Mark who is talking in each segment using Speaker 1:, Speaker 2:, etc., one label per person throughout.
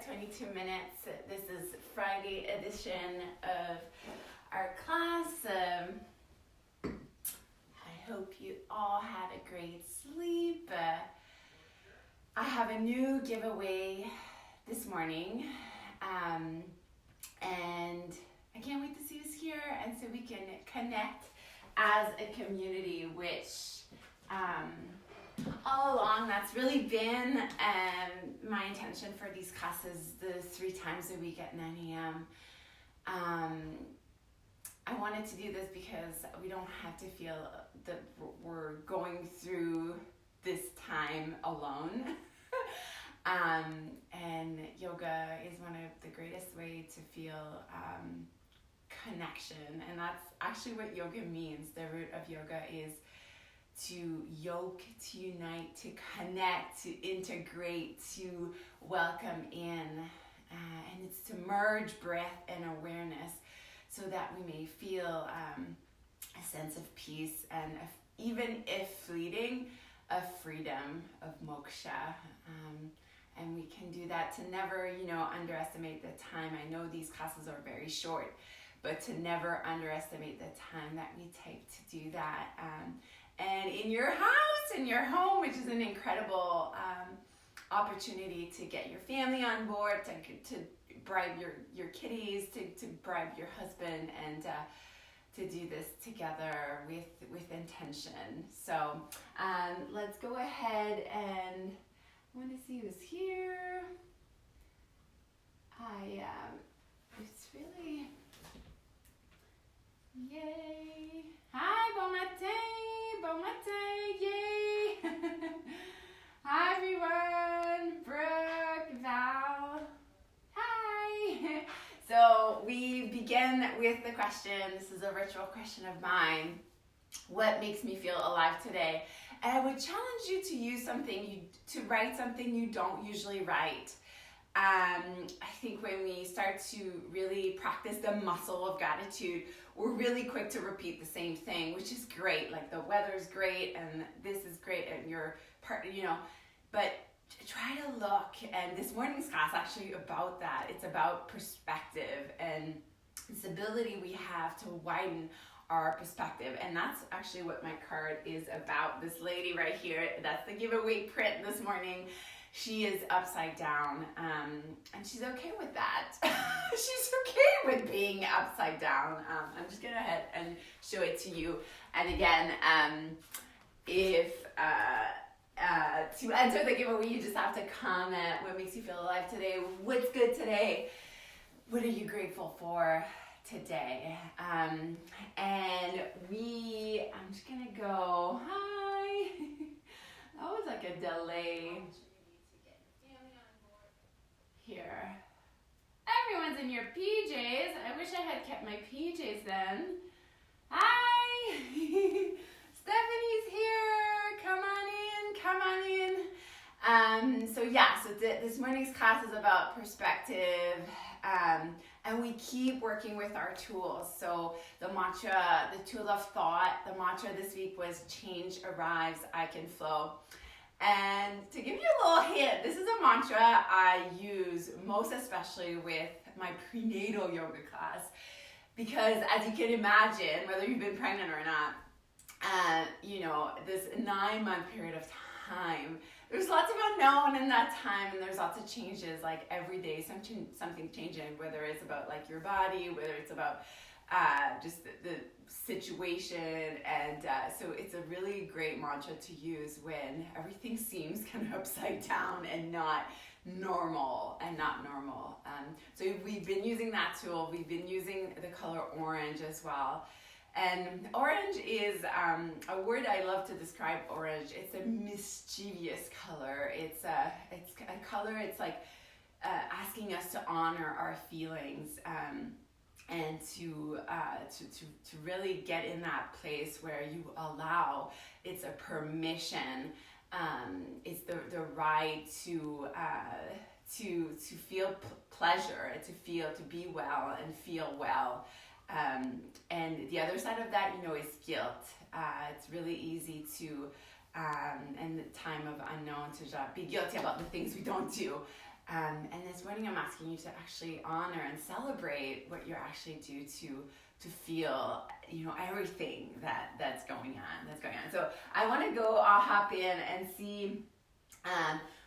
Speaker 1: 22 minutes. This is Friday edition of our class. I hope you all had a great sleep. I have a new giveaway this morning, and I can't wait to see us here, and so we can connect as a community, which all along that's really been my intention for these classes, the 3 times a week at 9 a.m. I wanted to do this because we don't have to feel that we're going through this time alone. And yoga is one of the greatest ways to feel connection, and that's actually what yoga means. The root of yoga is to yoke, to unite, to connect, to integrate, to welcome in, and it's to merge breath and awareness so that we may feel a sense of peace and even if fleeting, of freedom, of moksha. And we can do that to never, underestimate the time. I know these classes are very short, but to never underestimate the time that we take to do that. And in your house, in your home, which is an incredible opportunity to get your family on board, to bribe your kiddies, to bribe your husband, and to do this together with intention. So let's go ahead, and I want to see who's here. It's really, yay. Hi, bon matin, yay. Hi, everyone. Brooke, Val. Hi. So we begin with the question. This is a ritual question of mine. What makes me feel alive today? And I would challenge you to use to write something you don't usually write. I think when we start to really practice the muscle of gratitude, we're really quick to repeat the same thing, which is great. Like the weather's great, and this is great, and your part, but try to look. And this morning's class actually about that. It's about perspective and this ability we have to widen our perspective, and that's actually what my card is about. This lady right here, that's the giveaway print this morning. She is upside down, and she's okay with that. She's okay with being upside down. I'm just gonna go ahead and show it to you. And again, if to enter the giveaway, you just have to comment what makes you feel alive today, what's good today, what are you grateful for today. And I'm just gonna go, hi. That was like a delay. Here. Everyone's in your PJs. I wish I had kept my PJs then. Hi. Stephanie here. Come on in. So this morning's class is about perspective. And we keep working with our tools. So the mantra, the tool of thought, the mantra this week was change arrives, I can flow. And to give you a little hint, this is a mantra I use most especially with my prenatal yoga class, because as you can imagine, whether you've been pregnant or not, this 9-month period of time, there's lots of unknown in that time, and there's lots of changes, like every day something changing, whether it's about like your body, whether it's about just the situation, and so it's a really great mantra to use when everything seems kind of upside down and not normal. So we've been using that tool. We've been using the color orange as well. And orange is a word I love to describe orange. It's a mischievous color. It's a color. It's like asking us to honor our feelings, and to really get in that place where you allow. It's a permission. It's the right to feel pleasure, to be well and feel well. And the other side of that, is guilt. It's really easy to, in the time of unknown, to be guilty about the things we don't do. And this morning I'm asking you to actually honor and celebrate what you actually do to feel, everything that's going on. So I want to go, I'll hop in and see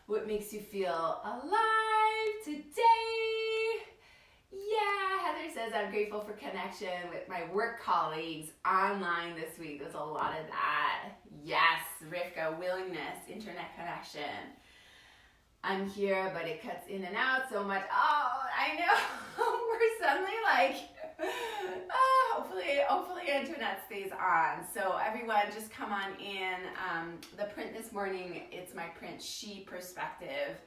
Speaker 1: what makes you feel alive today. Yeah, Heather says, I'm grateful for connection with my work colleagues online this week. There's a lot of that. Yes, Rivka, willingness, internet connection. I'm here, but it cuts in and out so much. Oh, I know. We're suddenly like, hopefully internet stays on. So everyone just come on in. The print this morning, it's my print She Perspective.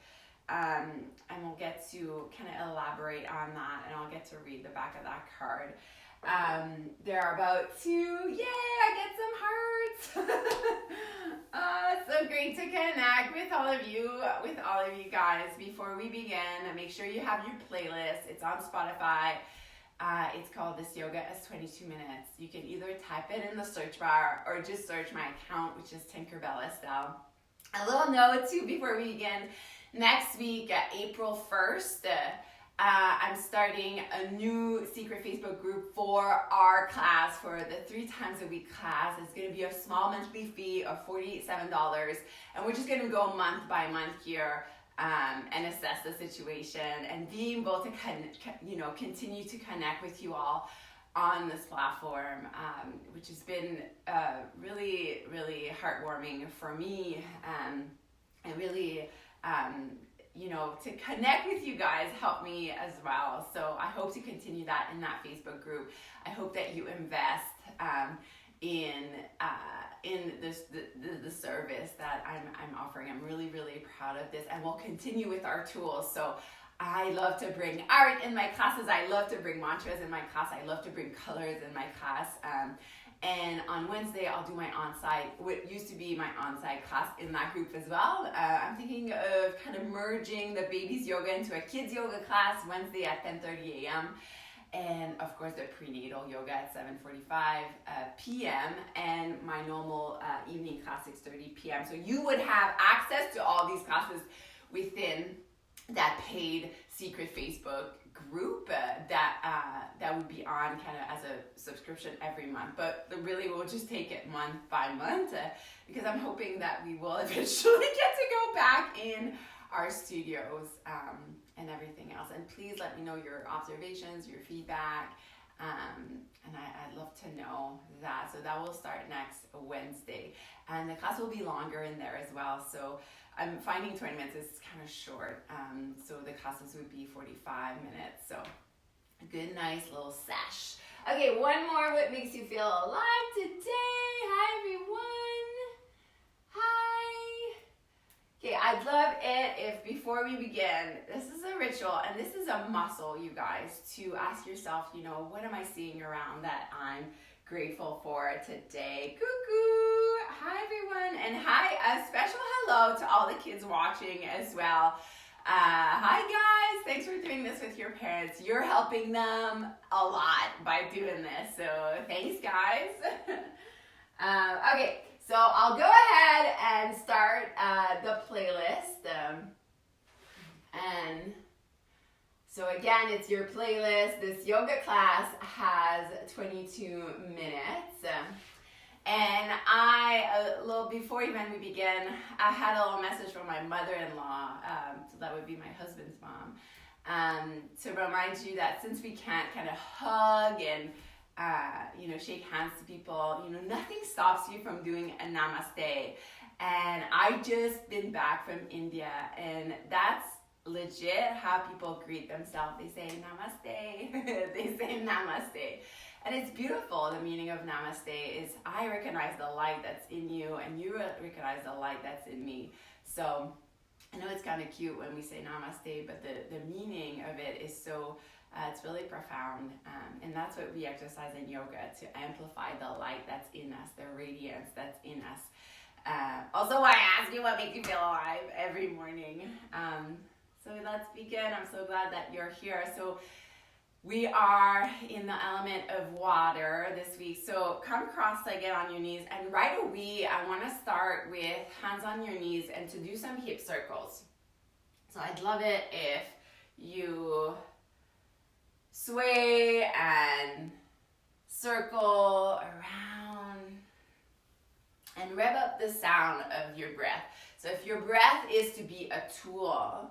Speaker 1: And we'll get to kind of elaborate on that, and I'll get to read the back of that card. There are about 2, yay, I get some hearts. It's so great to connect with all of you guys. Before we begin, make sure you have your playlist. It's on Spotify. It's called This Yoga as 22 Minutes. You can either type it in the search bar or just search my account, which is Tinkerbell Estelle. A little note too before we begin. Next week, April 1st, I'm starting a new secret Facebook group for our class, for the 3 times a week class. It's going to be a small monthly fee of $47, and we're just going to go month by month here and assess the situation and be able to continue to connect with you all on this platform, which has been really, really heartwarming for me, and really to connect with you guys helped me as well. So I hope to continue that in that Facebook group. I hope that you invest in the service that I'm offering. I'm really, really proud of this, and we'll continue with our tools. So I love to bring art in my classes. I love to bring mantras in my class. I love to bring colors in my class. And on Wednesday, I'll do my on-site, what used to be my on-site class in that group as well. I'm thinking of kind of merging the baby's yoga into a kids yoga class Wednesday at 10:30 a.m. And of course, the prenatal yoga at 7:45 p.m. and my normal evening class 6:30 p.m. So you would have access to all these classes within that paid secret Facebook group that would be on kind of as a subscription every month, but really we'll just take it month by month because I'm hoping that we will eventually get to go back in our studios and everything else. And please let me know your observations, your feedback, and I'd love to know that. So that will start next Wednesday, and the class will be longer in there as well. So I'm finding 20 minutes is kind of short, so the classes would be 45 minutes. So a good, nice little sesh. Okay, one more. What makes you feel alive today? Hi, everyone. Hi. Okay, I'd love it if before we begin, this is a ritual and this is a muscle, you guys, to ask yourself, what am I seeing around that I'm grateful for today? Cuckoo. Hi, everyone. And hi, a special hello to all the kids watching as well. Hi, guys. Thanks for doing this with your parents. You're helping them a lot by doing this. So thanks, guys. Okay, so I'll go ahead and start the playlist. And so again, it's your playlist. This yoga class has 22 minutes. And a little before even we begin, I had a little message from my mother-in-law, so that would be my husband's mom, to remind you that since we can't kind of hug and, shake hands to people, nothing stops you from doing a namaste. And I just been back from India, and that's legit how people greet themselves. They say namaste. They say namaste. And it's beautiful. The meaning of namaste is I recognize the light that's in you, and you recognize the light that's in me. So I know it's kind of cute when we say namaste, but the meaning of it is so, it's really profound. And that's what we exercise in yoga, to amplify the light that's in us, the radiance that's in us. Also, I ask you what makes you feel alive every morning. So let's begin. I'm so glad that you're here. So we are in the element of water this week. So come cross-legged on your knees, and right away I want to start with hands on your knees and to do some hip circles. So I'd love it if you sway and circle around and rev up the sound of your breath. So if your breath is to be a tool,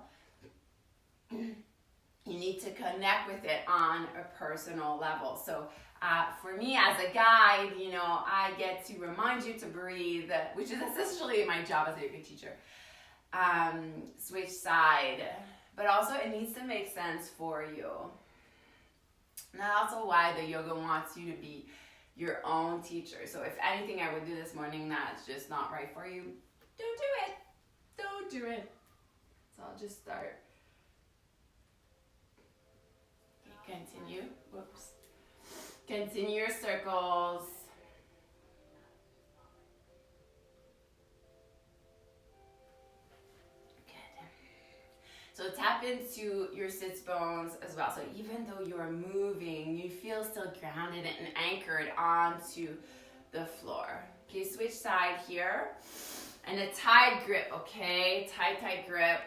Speaker 1: you need to connect with it on a personal level. So for me as a guide, I get to remind you to breathe, which is essentially my job as a yoga teacher. Switch side, but also it needs to make sense for you. And that's also why the yoga wants you to be your own teacher. So if anything I would do this morning that's just not right for you, don't do it. Don't do it. So I'll just start. Okay, continue. Whoops. Continue your circles. So tap into your sits bones as well. So even though you are moving, you feel still grounded and anchored onto the floor. Okay, switch side here. And a tight grip, okay? Tight grip.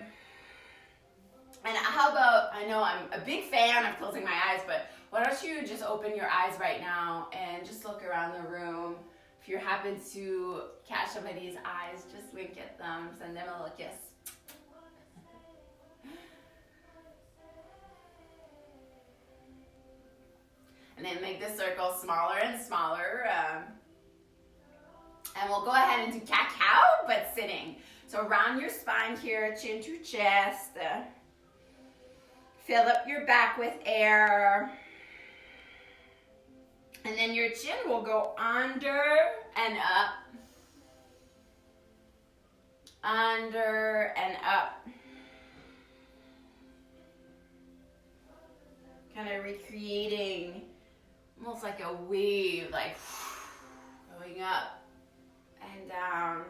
Speaker 1: And how about, I know I'm a big fan of closing my eyes, but why don't you just open your eyes right now and just look around the room. If you happen to catch somebody's eyes, just wink at them, send them a little kiss. And then make the circle smaller and smaller. And we'll go ahead and do cat-cow, but sitting. So round your spine here, chin to chest. Fill up your back with air. And then your chin will go under and up. Under and up. Kind of recreating almost like a wave, like going up and down.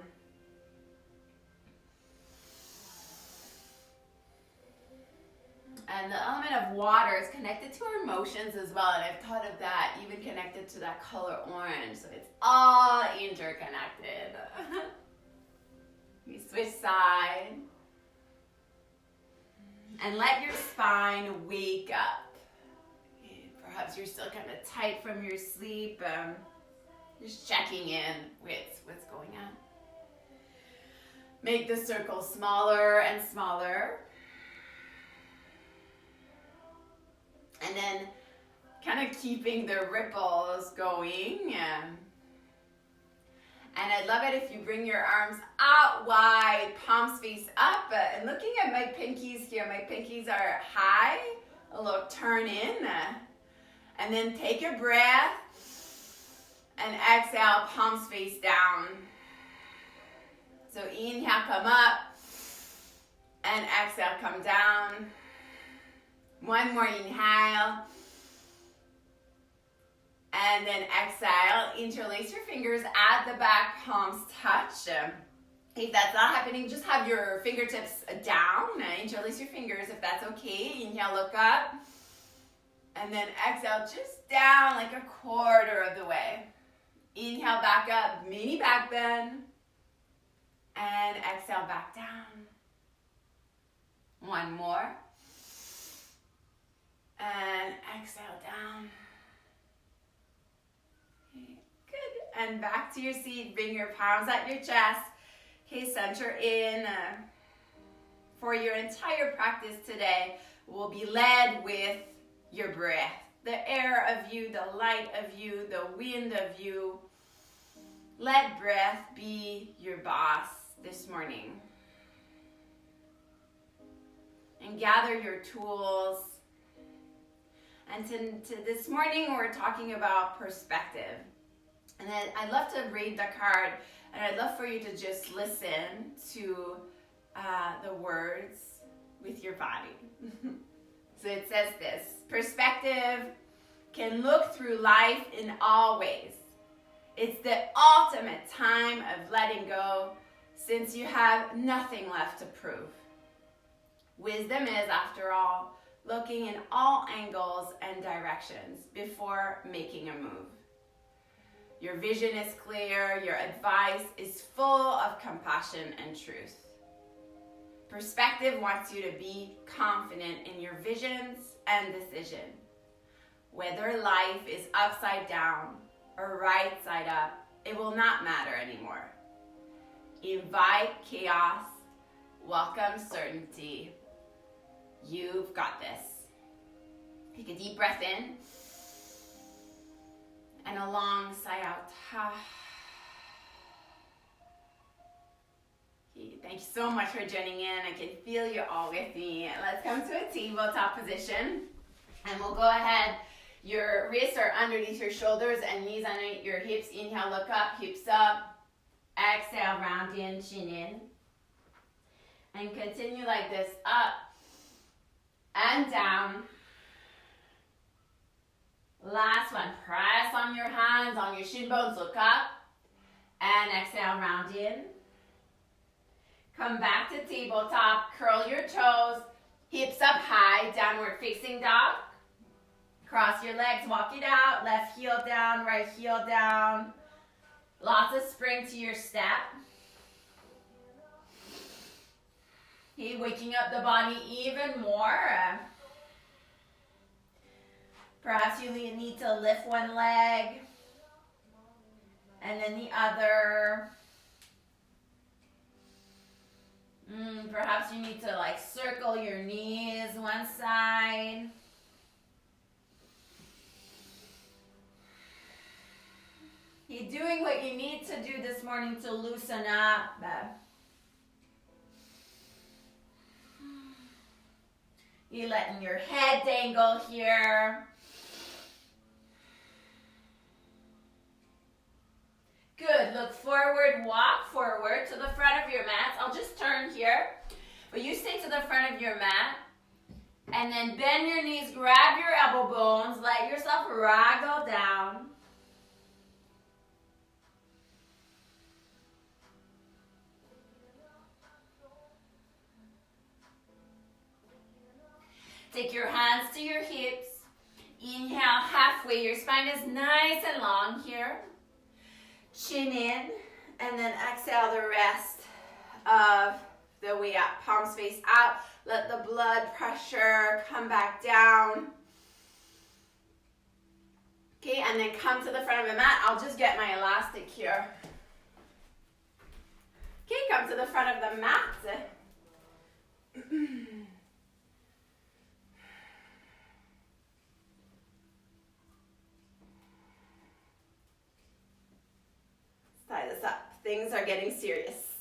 Speaker 1: And the element of water is connected to our emotions as well, and I've thought of that even connected to that color orange, so it's all interconnected. We switch side. And let your spine wake up. Perhaps you're still kind of tight from your sleep. Just checking in with what's going on. Make the circle smaller and smaller. And then kind of keeping the ripples going. And I'd love it if you bring your arms out wide, palms face up. And looking at my pinkies here, my pinkies are high. A little turn in. And then take a breath. And exhale, palms face down. So inhale, come up. And exhale, come down. One more inhale. And then exhale, interlace your fingers at the back, palms touch. If that's not happening, just have your fingertips down. Interlace your fingers if that's okay. Inhale, look up. And then exhale, just down like a quarter of the way. Inhale, back up, mini back bend. And exhale, back down. One more. And exhale down. Okay, good. And back to your seat. Bring your palms at your chest. Okay, center in. For your entire practice today, we'll be led with your breath. The air of you, the light of you, the wind of you. Let breath be your boss this morning. And gather your tools. And to this morning, we're talking about perspective. And then I'd love to read the card, and I'd love for you to just listen to the words with your body. So it says this: perspective can look through life in all ways. It's the ultimate time of letting go, since you have nothing left to prove. Wisdom is, after all, looking in all angles and directions before making a move. Your vision is clear, your advice is full of compassion and truth. Perspective wants you to be confident in your visions and decision. Whether life is upside down or right side up, it will not matter anymore. Invite chaos, welcome certainty. You've got this. Take a deep breath in and a long sigh out. Thank you so much for joining in. I can feel you all with me. Let's come to a tabletop position. And we'll go ahead. Your wrists are underneath your shoulders and knees underneath your hips. Inhale, look up, hips up. Exhale, round in, chin in. And continue like this, up and down. Last one, press on your hands, on your shin bones, look up. And exhale, round in. Come back to tabletop, curl your toes, hips up high, downward facing dog. Cross your legs, walk it out, left heel down, right heel down. Lots of spring to your step. Okay, waking up the body even more. Perhaps you need to lift one leg and then the other. Perhaps you need to circle your knees one side. You're doing what you need to do this morning to loosen up. You're letting your head dangle here. Good. Look forward, walk forward to the front of your mat. I'll just turn here. But you stay to the front of your mat. And then bend your knees, grab your elbow bones, let yourself raggle down. Take your hands to your hips. Inhale halfway. Your spine is nice and long here. Chin in, and then exhale the rest of the way up. Palms face out. Let the blood pressure come back down. Okay, and then come to the front of the mat. I'll just get my elastic here. Okay, come to the front of the mat. Tie this up. Things are getting serious.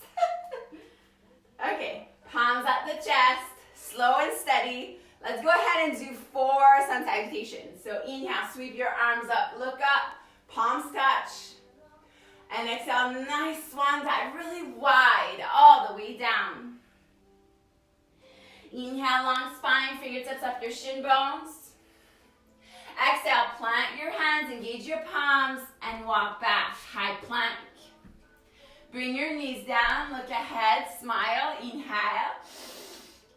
Speaker 1: Okay, palms at the chest, slow and steady. Let's go ahead and do 4 sun salutations. So inhale, sweep your arms up, look up, palms touch. And exhale, nice swan dive, really wide, all the way down. Inhale, long spine, fingertips up your shin bones. Exhale, plant your hands, engage your palms, and walk back, high plank. Bring your knees down, look ahead, smile, inhale.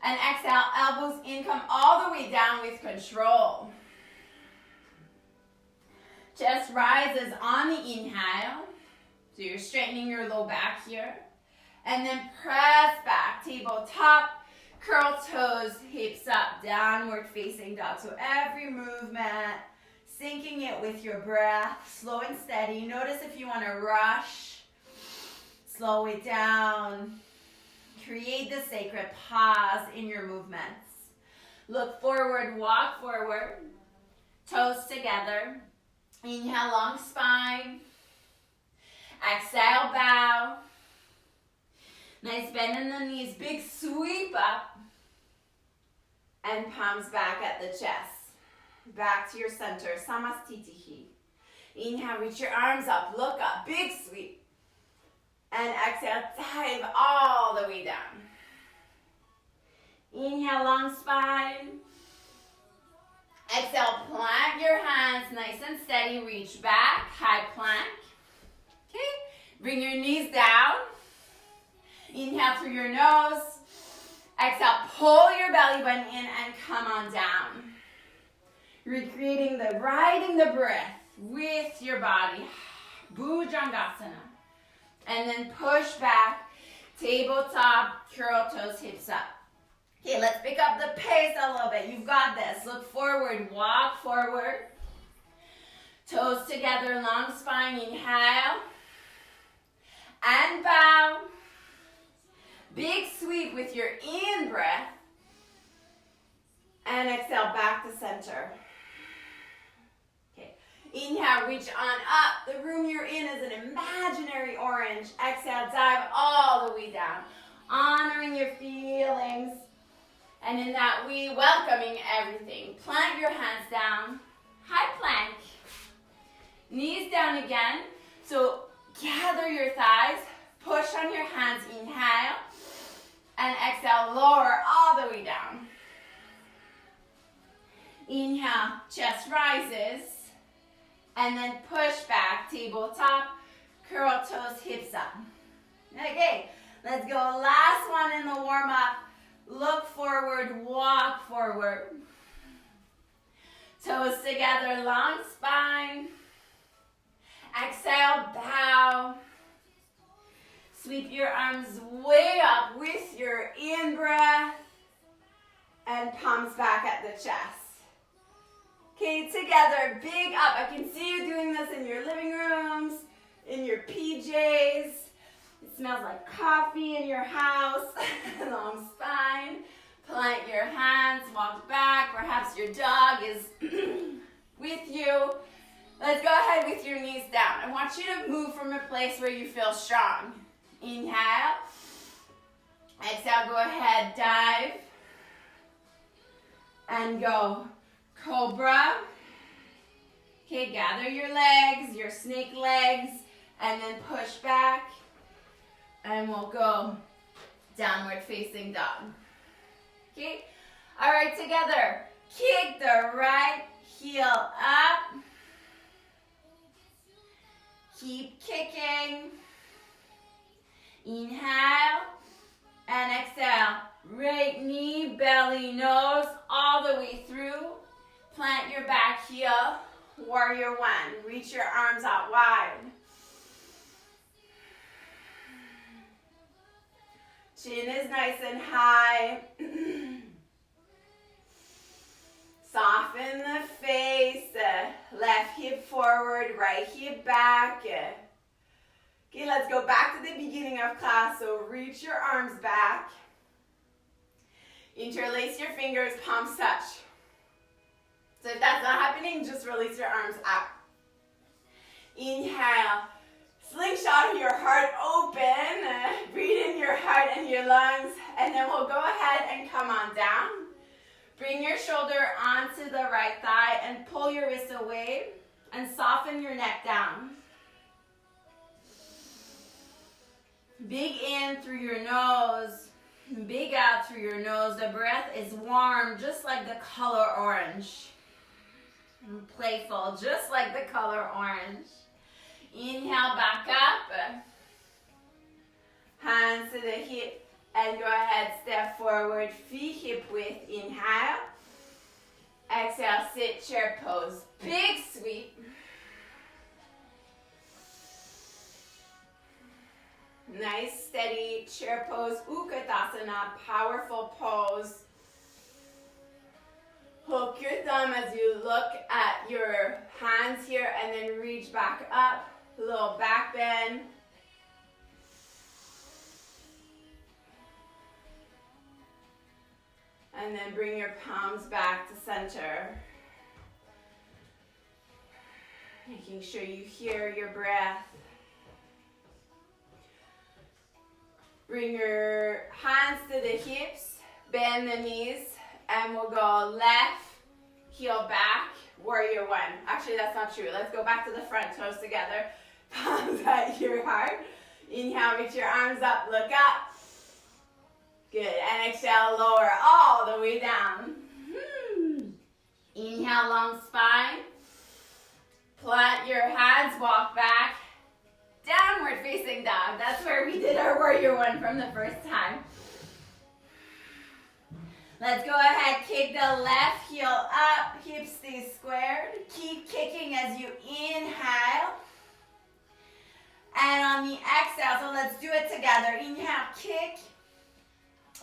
Speaker 1: And exhale, elbows in, come all the way down with control. Chest rises on the inhale. So you're straightening your low back here. And then press back, tabletop, curl toes, hips up, downward facing dog. So every movement, syncing it with your breath, slow and steady. Notice if you want to rush. Slow it down. Create the sacred pause in your movements. Look forward, walk forward. Toes together. Inhale, long spine. Exhale, bow. Nice bend in the knees. Big sweep up. And palms back at the chest. Back to your center. Samastitihi. Inhale, reach your arms up. Look up. Big sweep. And exhale, dive all the way down. Inhale, long spine. Exhale, plant your hands nice and steady. Reach back, high plank. Okay, bring your knees down. Inhale through your nose. Exhale, pull your belly button in and come on down. Recreating riding the breath with your body. Bhujangasana. And then push back, Tabletop, curl toes, hips up. Okay, let's pick up the pace a little bit. You've got this. Look forward, walk forward. Toes together, long spine, inhale. And bow. Big sweep with your in breath. And exhale back to center. Okay, inhale, reach on up. The room you're in is an imaginary orange. Exhale, dive all the way down. Honoring your feelings. And in that, we welcoming everything. Plant your hands down. High plank. Knees down again. So gather your thighs. Push on your hands. Inhale. And exhale, lower all the way down. Inhale, chest rises. And then push back. Tabletop. Curl toes, hips up. Okay, let's go. Last one in the warm-up. Look forward, walk forward. Toes together, long spine. Exhale, bow. Sweep your arms way up with your in-breath. And palms back at the chest. Okay, together, big up. I can see you doing this in your living rooms, in your PJs. It smells like coffee in your house. Long spine. Plant your hands, walk back. Perhaps your dog is with you. Let's go ahead with your knees down. I want you to move from a place where you feel strong. Inhale. Exhale, go ahead, dive. And go. Cobra. Okay, gather your legs, your snake legs, and then push back. And we'll go downward facing dog. Okay? All right, together. Kick the right heel up. Keep kicking. Inhale and exhale. Right knee, belly, nose, all the way through. Plant your back heel. Warrior one. Reach your arms out wide. Chin is nice and high. Soften the face. Left hip forward, right hip back. Okay, let's go back to the beginning of class. So reach your arms back. Interlace your fingers, palms touch. So if that's not happening, just release your arms out. Inhale. Slingshot your heart open. Breathe in your heart and your lungs. And then we'll go ahead and come on down. Bring your shoulder onto the right thigh and pull your wrist away. And soften your neck down. Big in through your nose. Big out through your nose. The breath is warm, just like the color orange. And playful, just like the color orange. Inhale, back up. Hands to the hip. And go ahead, step forward, feet hip width. Inhale. Exhale, sit, chair pose. Big sweep. Nice, steady chair pose. Utkatasana, powerful pose. Hook your thumb as you look at your hands here and then reach back up. Little back bend. And then bring your palms back to center. Making sure you hear your breath. Bring your hands to the hips, bend the knees, and we'll go left, heel back, warrior one. Actually, that's not true. Let's go back to the front, toes together, palms at your heart. Inhale, reach your arms up, look up. Good, and exhale, lower all the way down. Inhale, long spine. Plant your hands, walk back. Downward facing dog. That's where we did our warrior one from the first time. Let's go ahead, kick the left heel up, hips stay squared. Keep kicking as you inhale. And inhale, knee, exhale. So let's do it together. Inhale, kick.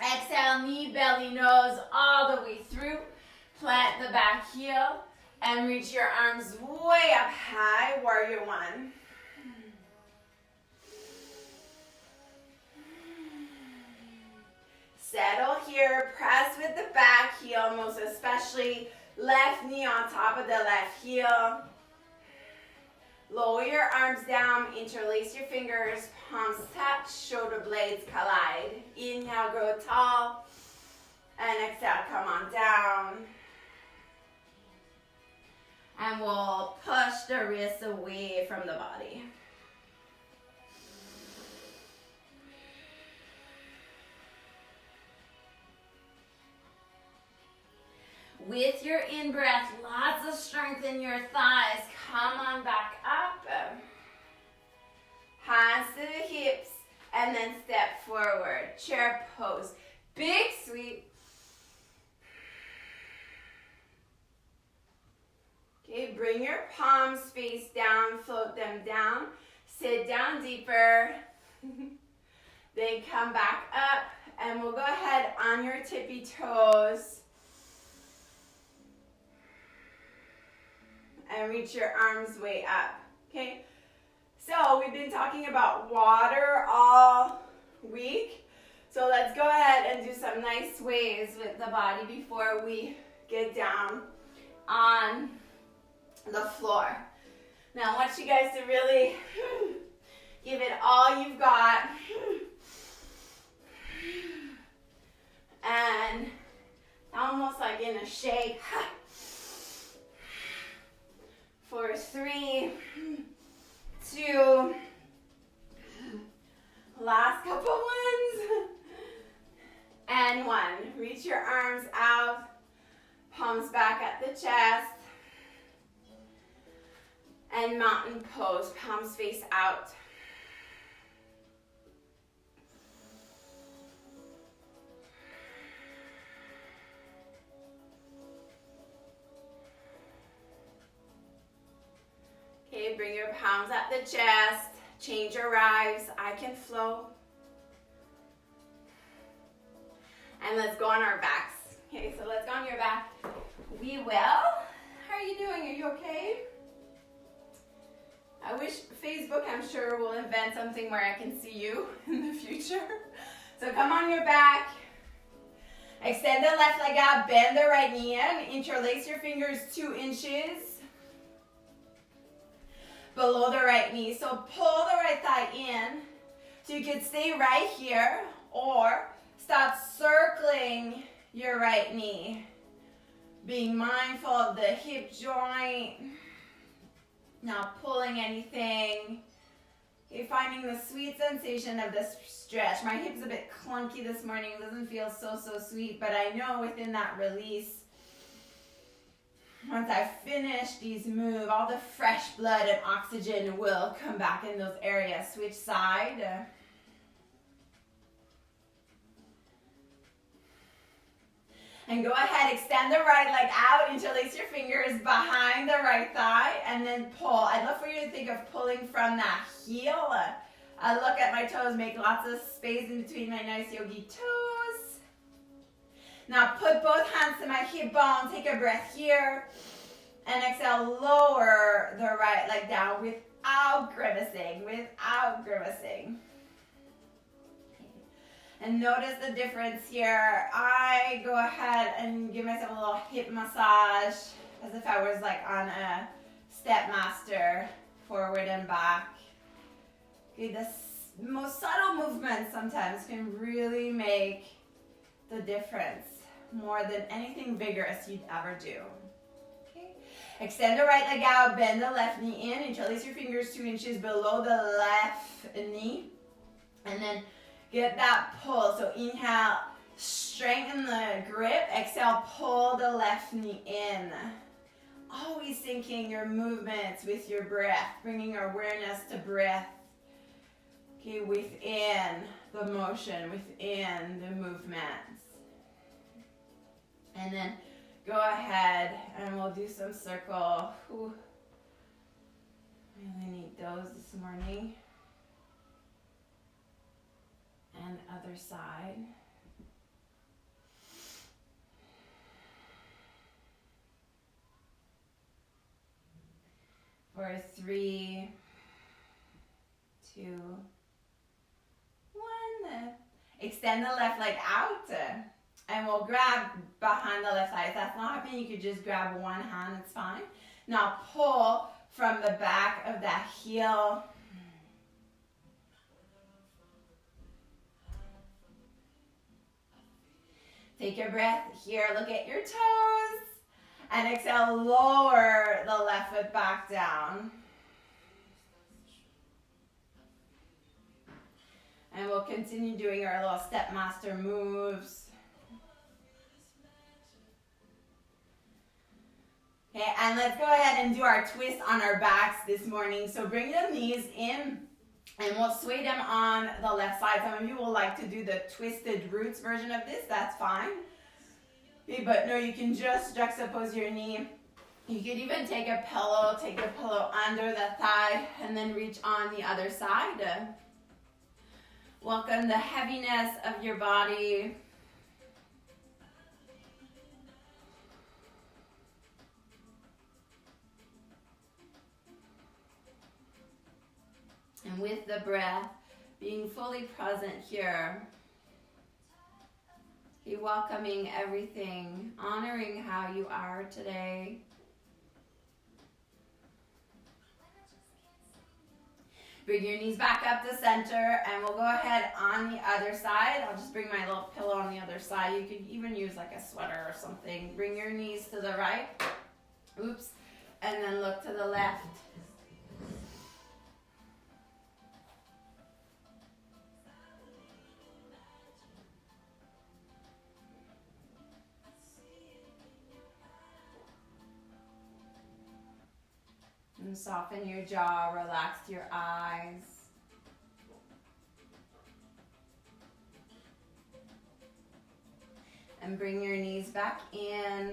Speaker 1: Exhale, knee, belly, nose, all the way through. Plant the back heel and reach your arms way up high, warrior one. Settle here, press with the back heel, most especially left knee on top of the left heel. Lower your arms down, interlace your fingers, palms touch, shoulder blades collide. Inhale, grow tall, and exhale, come on down. And we'll push the wrists away from the body. With your in-breath, lots of strength in your thighs. Come on back up. Hands to the hips, and then step forward. Chair pose. Big sweep. Okay, bring your palms face down, float them down. Sit down deeper. Then come back up, and we'll go ahead on your tippy toes. And reach your arms way up, okay? So we've been talking about water all week. So let's go ahead and do some nice sways with the body before we get down on the floor. Now I want you guys to really give it all you've got. And almost like in a shake. For 3, 2, last couple ones, and 1. Reach your arms out, palms back at the chest, and mountain pose, palms face out. Okay, bring your palms at the chest, change your rise, I can flow. And let's go on our backs. Okay, so let's go on your back. We will. How are you doing? Are you okay? I wish Facebook, I'm sure, will invent something where I can see you in the future. So come on your back. Extend the left leg out, bend the right knee in, interlace your fingers 2 inches below the right knee. So pull the right thigh in. So you can stay right here or start circling your right knee. Being mindful of the hip joint. Not pulling anything. Okay, finding the sweet sensation of this stretch. My hip's a bit clunky this morning. It doesn't feel so sweet, but I know within that release, once I finish these moves, all the fresh blood and oxygen will come back in those areas. Switch side. And go ahead, extend the right leg out, interlace your fingers behind the right thigh, and then pull. I'd love for you to think of pulling from that heel. I look at my toes, make lots of space in between my nice yogi toes. Now put both hands to my hip bone, take a breath here, and exhale, lower the right leg down without grimacing, And notice the difference here. I go ahead and give myself a little hip massage as if I was like on a Stepmaster, forward and back. Okay, the most subtle movements sometimes can really make the difference more than anything vigorous you'd ever do. Okay. Extend the right leg out, bend the left knee in, interlace your fingers 2 inches below the left knee, and then get that pull. So inhale, strengthen the grip. Exhale, pull the left knee in. Always syncing your movements with your breath, bringing your awareness to breath. Okay, within the motion, within the movements. And then go ahead and we'll do some circle. Ooh. Really need those this morning. Other side. For 3, 2, 1. Extend the left leg out. And we'll grab behind the left side. If that's not happening, you could just grab one hand, it's fine. Now pull from the back of that heel. Take a breath here, look at your toes. And exhale, lower the left foot back down. And we'll continue doing our little step master moves. Okay, and let's go ahead and do our twist on our backs this morning. So bring the knees in and we'll sway them on the left side. Some of you will like to do the twisted roots version of this, that's fine. Okay, but no, you can just juxtapose your knee. You could even take a pillow, take the pillow under the thigh and then reach on the other side. Welcome the heaviness of your body. And with the breath, being fully present here. Be welcoming everything, honoring how you are today. Bring your knees back up to center and we'll go ahead on the other side. I'll just bring my little pillow on the other side. You could even use like a sweater or something. Bring your knees to the right. Oops. And then look to the left. And soften your jaw, relax your eyes. And bring your knees back in.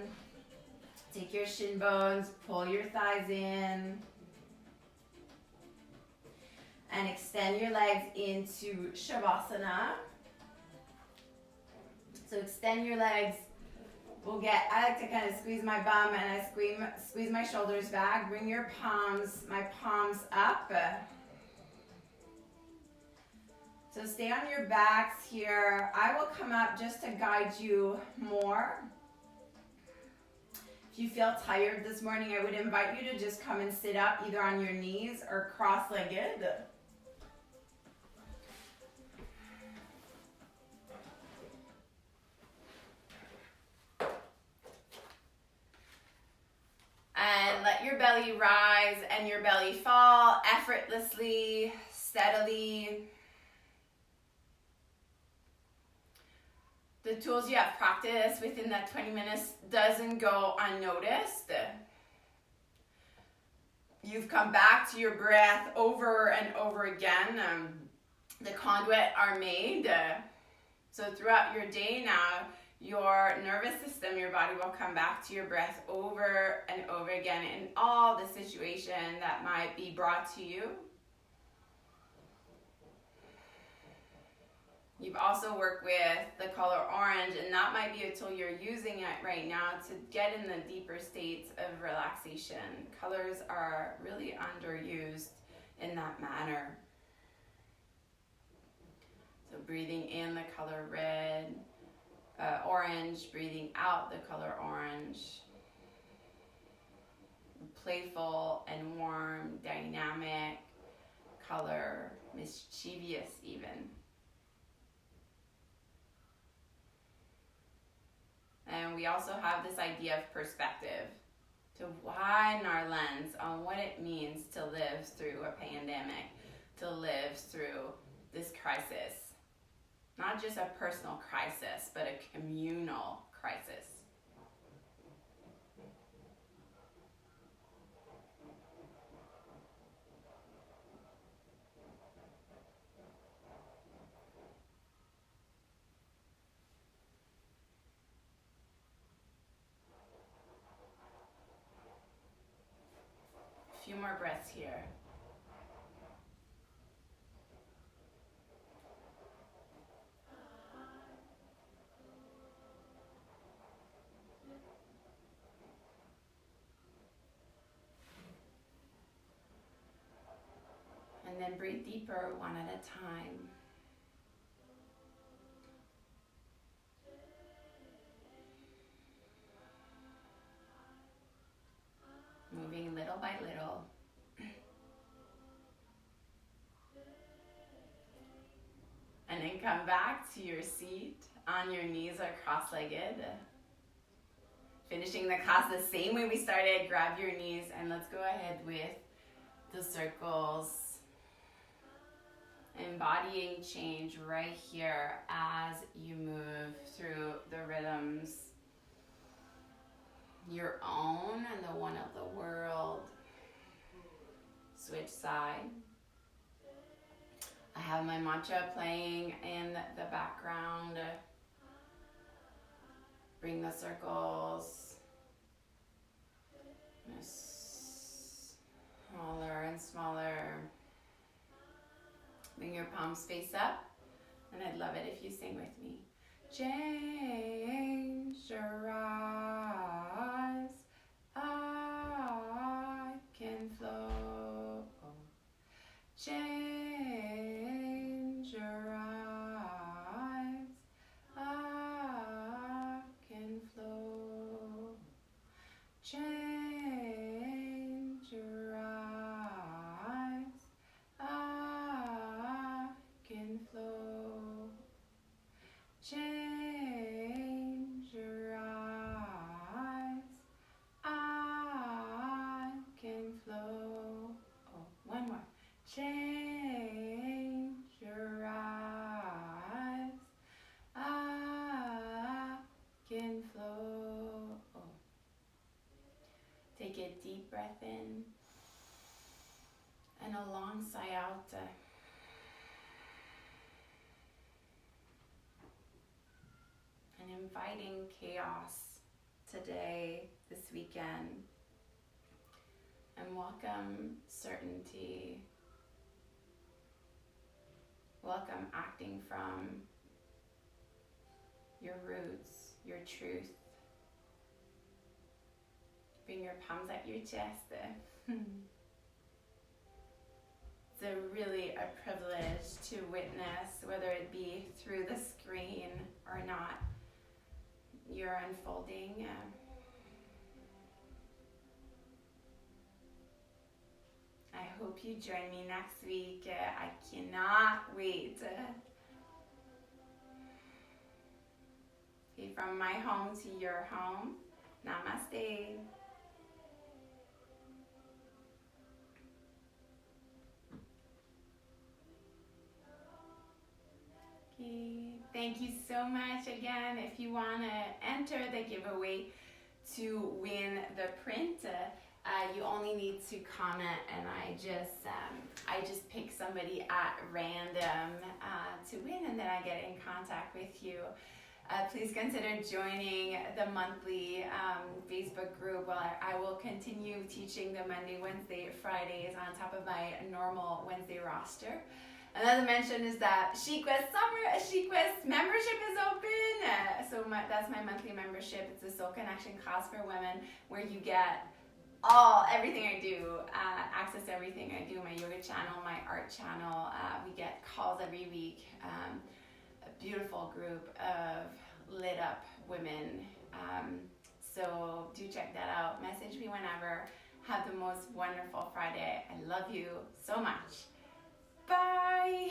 Speaker 1: Take your shin bones, pull your thighs in. And extend your legs into Shavasana. So extend your legs. I like to kind of squeeze my bum and I squeeze my shoulders back. Bring your my palms up. So stay on your backs here. I will come up just to guide you more. If you feel tired this morning, I would invite you to just come and sit up either on your knees or cross-legged. And let your belly rise and your belly fall effortlessly, steadily. The tools you have practiced within that 20 minutes doesn't go unnoticed. You've come back to your breath over and over again. The conduit are made. So throughout your day now, your nervous system, your body will come back to your breath over and over again in all the situation that might be brought to you. You've also worked with the color orange, and that might be a tool you're using it right now to get in the deeper states of relaxation. Colors are really underused in that manner. So breathing in the color red, orange, breathing out the color orange. Playful and warm, dynamic color, mischievous even. And we also have this idea of perspective, to widen our lens on what it means to live through a pandemic, to live through this crisis. Not just a personal crisis, but a communal crisis. A few more breaths here. And then breathe deeper one at a time. Moving little by little. And then come back to your seat on your knees or cross-legged. Finishing the class the same way we started. Grab your knees and let's go ahead with the circles. Embodying change right here as you move through the rhythms. Your own and the one of the world. Switch side. I have my mantra playing in the background. Bring the circles smaller and smaller. Bring your palms face up, and I'd love it if you sing with me. Change your eyes, I can flow. Change your eyes, I can flow. Change your eyes, I can flow. Change your eyes, I can flow. Oh, one more. Change your eyes, I can flow. Oh. Take a deep breath in and a long sigh out. And inviting chaos today, this weekend. And welcome certainty. Welcome acting from your roots, your truth. Bring your palms at your chest. It's really a privilege to witness, whether it be through the screen or not, your unfolding. I hope you join me next week. I cannot wait. Okay, from my home to your home. Namaste. Okay, thank you so much again. If you want to enter the giveaway to win the print, you only need to comment, and I just pick somebody at random to win, and then I get in contact with you. Please consider joining the monthly Facebook group. Well, I will continue teaching the Monday, Wednesday, Fridays on top of my normal Wednesday roster. Another mention is that Chic West membership is open. That's my monthly membership. It's a Soul Connection class for women where you get everything I do, access to everything I do, my yoga channel, my art channel. We get calls every week. A beautiful group of lit up women. So do check that out. Message me whenever. Have the most wonderful Friday. I love you so much. Bye.